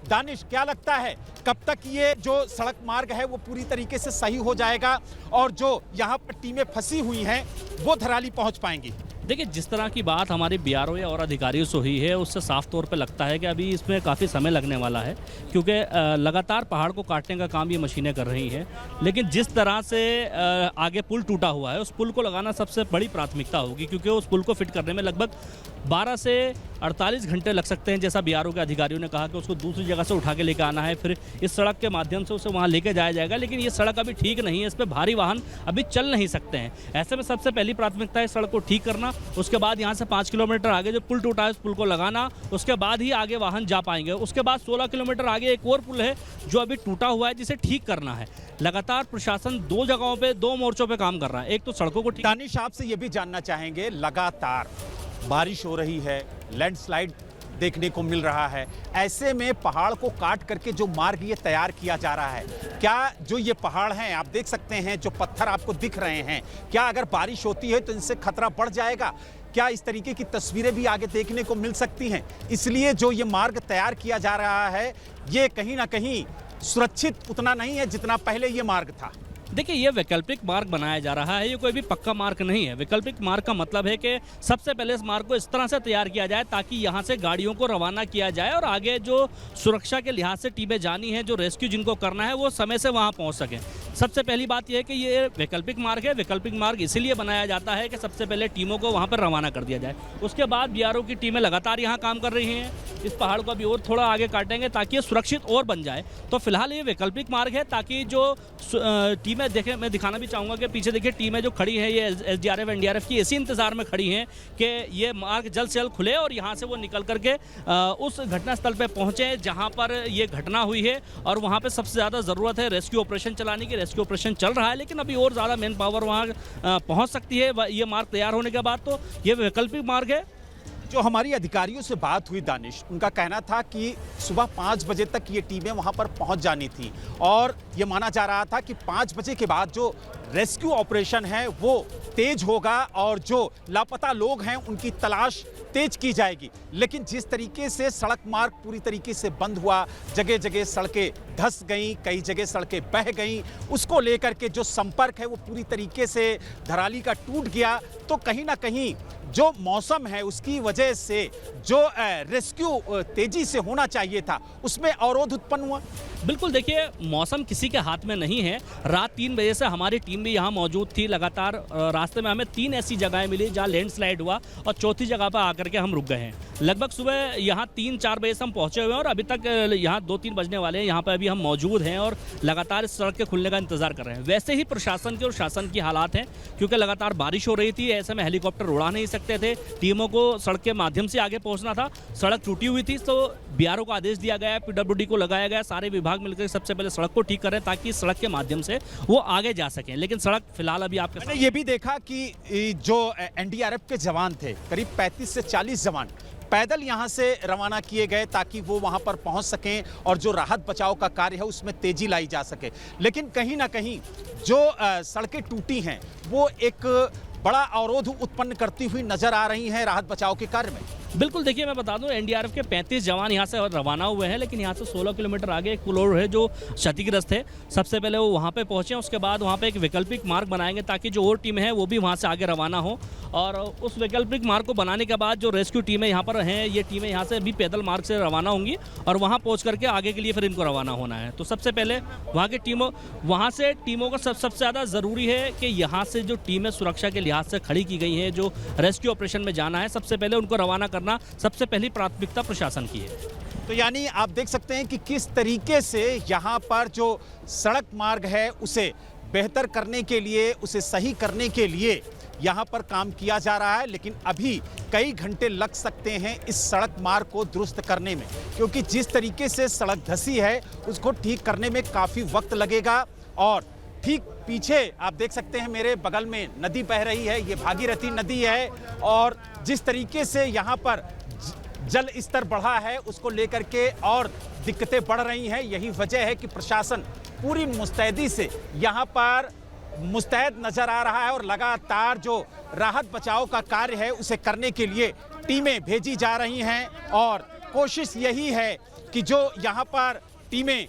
दानिश, क्या लगता है कब तक ये जो सड़क मार्ग है वो पूरी तरीके से सही हो जाएगा और जो यहाँ पर टीमें फंसी हुई हैं वो धराली पहुँच पाएंगी? देखिए, जिस तरह की बात हमारी बीआरओ या और अधिकारियों से हुई है, उससे साफ तौर पे लगता है कि अभी इसमें काफ़ी समय लगने वाला है, क्योंकि लगातार पहाड़ को काटने का काम ये मशीनें कर रही हैं। लेकिन जिस तरह से आगे पुल टूटा हुआ है, उस पुल को लगाना सबसे बड़ी प्राथमिकता होगी, क्योंकि उस पुल को फिट करने में लगभग 12 से 48 घंटे लग सकते हैं, जैसा बीआरओ के अधिकारियों ने कहा कि उसको दूसरी जगह से उठा के लेकर आना है, फिर इस सड़क के माध्यम से उसे वहाँ लेके जाया जाएगा। लेकिन ये सड़क अभी ठीक नहीं है, इस पर भारी वाहन अभी चल नहीं सकते हैं। ऐसे में सबसे पहली प्राथमिकता है सड़क को ठीक करना, उसके बाद यहाँ से 5 किलोमीटर आगे जो पुल टूटा है उस पुल को लगाना, उसके बाद ही आगे वाहन जा पाएंगे। उसके बाद 16 किलोमीटर आगे एक और पुल है जो अभी टूटा हुआ है, जिसे ठीक करना है। लगातार प्रशासन 2 जगहों पे 2 मोर्चों पे काम कर रहा है। एक तो सड़कों को ठीक। दानिश, आपसे ये भी जानना चाहेंगे, लगातार बारिश हो रही है, लैंडस्लाइड देखने को मिल रहा है, ऐसे में पहाड़ को काट करके जो मार्ग ये तैयार किया जा रहा है, क्या जो ये पहाड़ हैं आप देख सकते हैं, जो पत्थर आपको दिख रहे हैं, क्या अगर बारिश होती है तो इनसे खतरा बढ़ जाएगा? क्या इस तरीके की तस्वीरें भी आगे देखने को मिल सकती हैं? इसलिए जो ये मार्ग तैयार किया जा रहा है ये कहीं ना कहीं सुरक्षित उतना नहीं है जितना पहले ये मार्ग था। देखिए, ये वैकल्पिक मार्ग बनाया जा रहा है, ये कोई भी पक्का मार्ग नहीं है। वैकल्पिक मार्ग का मतलब है कि सबसे पहले इस मार्ग को इस तरह से तैयार किया जाए ताकि यहाँ से गाड़ियों को रवाना किया जाए और आगे जो सुरक्षा के लिहाज से टीमें जानी है, जो रेस्क्यू जिनको करना है, वो समय से वहाँ पहुँच सकें। सबसे पहली बात यह है कि ये वैकल्पिक मार्ग है। वैकल्पिक मार्ग इसीलिए बनाया जाता है कि सबसे पहले टीमों को वहाँ पर रवाना कर दिया जाए। उसके बाद बीआरओ की टीमें लगातार यहाँ काम कर रही हैं, इस पहाड़ को अभी और थोड़ा आगे काटेंगे ताकि ये सुरक्षित और बन जाए। तो फिलहाल ये वैकल्पिक मार्ग है ताकि जो टीमें देखें, मैं दिखाना भी चाहूँगा कि पीछे देखिए टीमें जो खड़ी हैं ये एसडीआरएफ एनडीआरएफ की इसी इंतजार में खड़ी हैं कि ये मार्ग जल्द से जल्द खुले और यहाँ से वो निकल करके उस घटनास्थल पर पहुँचे जहाँ पर ये घटना हुई है। और वहाँ पर सबसे ज़्यादा ज़रूरत है रेस्क्यू ऑपरेशन चलाने की। रेस्क्यू ऑपरेशन चल रहा है, लेकिन अभी और ज़्यादा मैन पावर वहाँ पहुँच सकती है ये मार्ग तैयार होने के बाद। तो ये वैकल्पिक मार्ग है। जो हमारी अधिकारियों से बात हुई दानिश, उनका कहना था कि सुबह 5 बजे तक ये टीमें वहां पर पहुंच जानी थी और ये माना जा रहा था कि 5 बजे के बाद जो रेस्क्यू ऑपरेशन है वो तेज होगा और जो लापता लोग हैं उनकी तलाश तेज की जाएगी। लेकिन जिस तरीके से सड़क मार्ग पूरी तरीके से बंद हुआ, जगह जगह सड़कें धंस गईं, कई जगह सड़कें बह गईं, उसको लेकर के जो संपर्क है वो पूरी तरीके से धराली का टूट गया। तो कहीं ना कहीं जो मौसम है उसकी वजह से जो रेस्क्यू तेजी से होना चाहिए था उसमें अवरोध उत्पन्न हुआ। बिल्कुल, देखिए मौसम किसी के हाथ में नहीं है। रात 3 बजे से हमारी टीम भी यहाँ मौजूद थी। लगातार रास्ते में हमें 3 ऐसी जगहें मिली जहाँ लैंडस्लाइड हुआ और चौथी जगह पर आकर के हम रुक गए हैं। लगभग सुबह यहाँ 3-4 बजे से हम पहुँचे हुए हैं और अभी तक यहाँ 2-3 बजने वाले हैं। यहाँ पर अभी हम मौजूद हैं और लगातार इस सड़क के खुलने का इंतजार कर रहे हैं। वैसे ही प्रशासन के और शासन की हालात हैं, क्योंकि लगातार बारिश हो रही थी, ऐसे में हेलीकॉप्टर उड़ा नहीं सकते थे, टीमों को सड़क के माध्यम से आगे पहुँचना था। सड़क टूटी हुई थी तो बीआरओ को आदेश दिया गया, पीडब्ल्यूडी को लगाया गया, सारे विभाग मिलकर सबसे पहले सड़क को ठीक करें ताकि इस सड़क के माध्यम से वो आगे जा सकें। लेकिन सड़क फिलहाल अभी आपके मैंने ये भी देखा कि जो एनडीआरएफ के जवान थे, करीब 35 से 40 जवान पैदल यहां से रवाना किए गए ताकि वो वहां पर पहुंच सकें और जो राहत बचाव का कार्य है उसमें तेजी लाई जा सके। लेकिन कहीं ना कहीं जो सड़कें टूटी हैं वो एक बड़ा अवरोध उत्पन्न करती हुई नजर आ रही हैं राहत बचाव के कार्य में। बिल्कुल, देखिए मैं बता दूं एनडीआरएफ के 35 जवान यहाँ से रवाना हुए हैं, लेकिन यहाँ से 16 किलोमीटर आगे एक पुल और है जो क्षतिग्रस्त है। सबसे पहले वो वहाँ पे पहुँचे, उसके बाद वहाँ पे एक वैकल्पिक मार्ग बनाएंगे ताकि जो और टीम है वो भी वहाँ से आगे रवाना हो। और उस वैकल्पिक मार्ग को बनाने के बाद जो रेस्क्यू टीमें यहाँ पर हैं, ये टीमें यहाँ से भी पैदल मार्ग से रवाना होंगी और वहाँ पहुँच करके आगे के लिए फिर इनको रवाना होना है। तो सबसे पहले वहाँ की टीमों का सबसे ज़्यादा ज़रूरी है कि यहाँ से जो टीमें सुरक्षा के लिहाज से खड़ी की गई हैं, जो रेस्क्यू ऑपरेशन में जाना है, सबसे पहले उनको रवाना करना सबसे पहली प्राथमिकता प्रशासन की है। तो यानी आप देख सकते हैं कि किस तरीके से यहाँ पर जो सड़क मार्ग है उसे बेहतर करने के लिए, उसे सही करने के लिए यहाँ पर काम किया जा रहा है। लेकिन अभी कई घंटे लग सकते हैं इस सड़क मार्ग को दुरुस्त करने में, क्योंकि जिस तरीके से सड़क धंसी है उसको ठीक करने में काफ़ी वक्त लगेगा। और ठीक पीछे आप देख सकते हैं मेरे बगल में नदी बह रही है, ये भागीरथी नदी है और जिस तरीके से यहाँ पर जल स्तर बढ़ा है उसको लेकर के और दिक्कतें बढ़ रही हैं। यही वजह है कि प्रशासन पूरी मुस्तैदी से यहाँ पर मुस्तैद नजर आ रहा है और लगातार जो राहत बचाव का कार्य है उसे करने के लिए टीमें भेजी जा रही हैं और कोशिश यही है कि जो यहाँ पर टीमें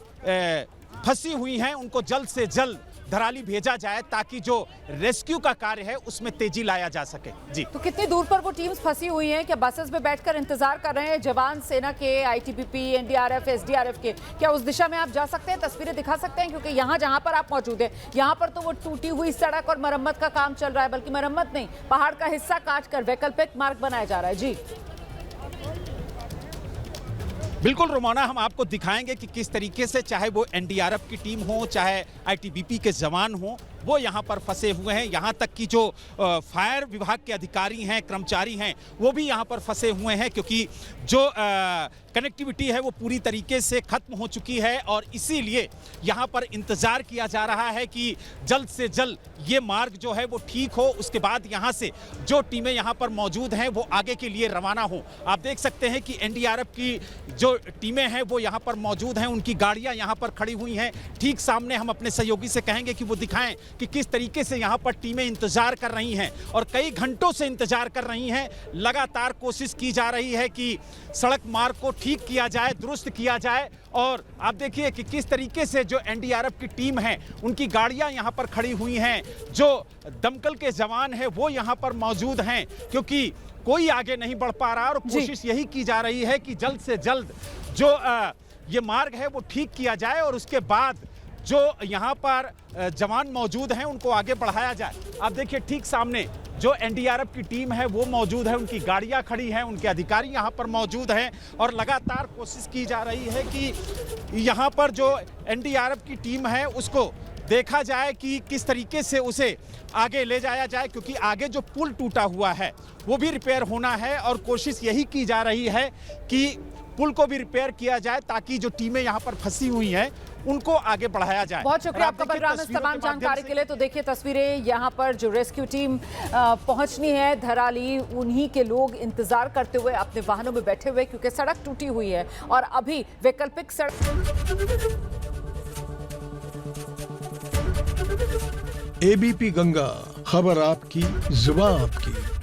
फंसी हुई हैं उनको जल्द से जल्द धराली भेजा जाए ताकि जो रेस्क्यू का कार्य है उसमें तेजी लाया जा सके। जी, तो कितनी दूर पर वो टीम्स फंसी हुई हैं? क्या बसेस में बैठकर इंतजार कर रहे हैं जवान सेना के, आईटीबीपी, एनडीआरएफ, एसडीआरएफ के? क्या उस दिशा में आप जा सकते हैं, तस्वीरें दिखा सकते हैं? क्योंकि यहाँ जहाँ पर आप मौजूद हैं यहाँ पर तो वो टूटी हुई सड़क और मरम्मत का काम चल रहा है, बल्कि मरम्मत नहीं, पहाड़ का हिस्सा काट कर वैकल्पिक मार्ग बनाया जा रहा है। जी बिल्कुल रोमाना, हम आपको दिखाएंगे कि किस तरीके से चाहे वो एनडीआरएफ की टीम हो, चाहे आईटीबीपी के जवान हो, वो यहाँ पर फंसे हुए हैं। यहाँ तक कि जो फायर विभाग के अधिकारी हैं, कर्मचारी हैं, वो भी यहाँ पर फंसे हुए हैं क्योंकि जो कनेक्टिविटी है वो पूरी तरीके से खत्म हो चुकी है और इसीलिए यहाँ पर इंतज़ार किया जा रहा है कि जल्द से जल्द ये मार्ग जो है वो ठीक हो, उसके बाद यहाँ से जो टीमें यहाँ पर मौजूद हैं वो आगे के लिए रवाना हो। आप देख सकते हैं कि एनडीआरएफ की जो टीमें हैं वो यहाँ पर मौजूद हैं, उनकी गाड़ियाँ यहाँ पर खड़ी हुई हैं। ठीक सामने हम अपने सहयोगी से कहेंगे कि वो दिखाएं कि किस तरीके से यहाँ पर टीमें इंतजार कर रही हैं और कई घंटों से इंतजार कर रही हैं। लगातार कोशिश की जा रही है कि सड़क मार्ग को ठीक किया जाए, दुरुस्त किया जाए। और आप देखिए कि किस तरीके से जो एनडीआरएफ की टीम है उनकी गाड़ियां यहाँ पर खड़ी हुई हैं, जो दमकल के जवान हैं वो यहाँ पर मौजूद हैं क्योंकि कोई आगे नहीं बढ़ पा रहा और कोशिश यही की जा रही है कि जल्द से जल्द जो ये मार्ग है वो ठीक किया जाए और उसके बाद जो यहाँ पर जवान मौजूद हैं उनको आगे बढ़ाया जाए। आप देखिए ठीक सामने जो एनडीआरएफ की टीम है वो मौजूद है, उनकी गाड़ियाँ खड़ी हैं, उनके अधिकारी यहाँ पर मौजूद हैं और लगातार कोशिश की जा रही है कि यहाँ पर जो एनडीआरएफ की टीम है उसको देखा जाए कि किस तरीके से उसे आगे ले जाया जाए क्योंकि आगे जो पुल टूटा हुआ है वो भी रिपेयर होना है और कोशिश यही की जा रही है कि पुल को भी रिपेयर किया जाए ताकि जो टीमें यहाँ पर फंसी हुई हैं उनको आगे बढ़ाया जाए। बहुत शुक्रिया आपका बलराम इस तमाम जानकारी के लिए। तो देखिए तस्वीरें, यहाँ पर जो रेस्क्यू टीम पहुंचनी है धराली, उन्हीं के लोग इंतजार करते हुए अपने वाहनों में बैठे हुए क्योंकि सड़क टूटी हुई है और अभी वैकल्पिक सड़क। एबीपी गंगा, खबर आपकी, जुबान आपकी।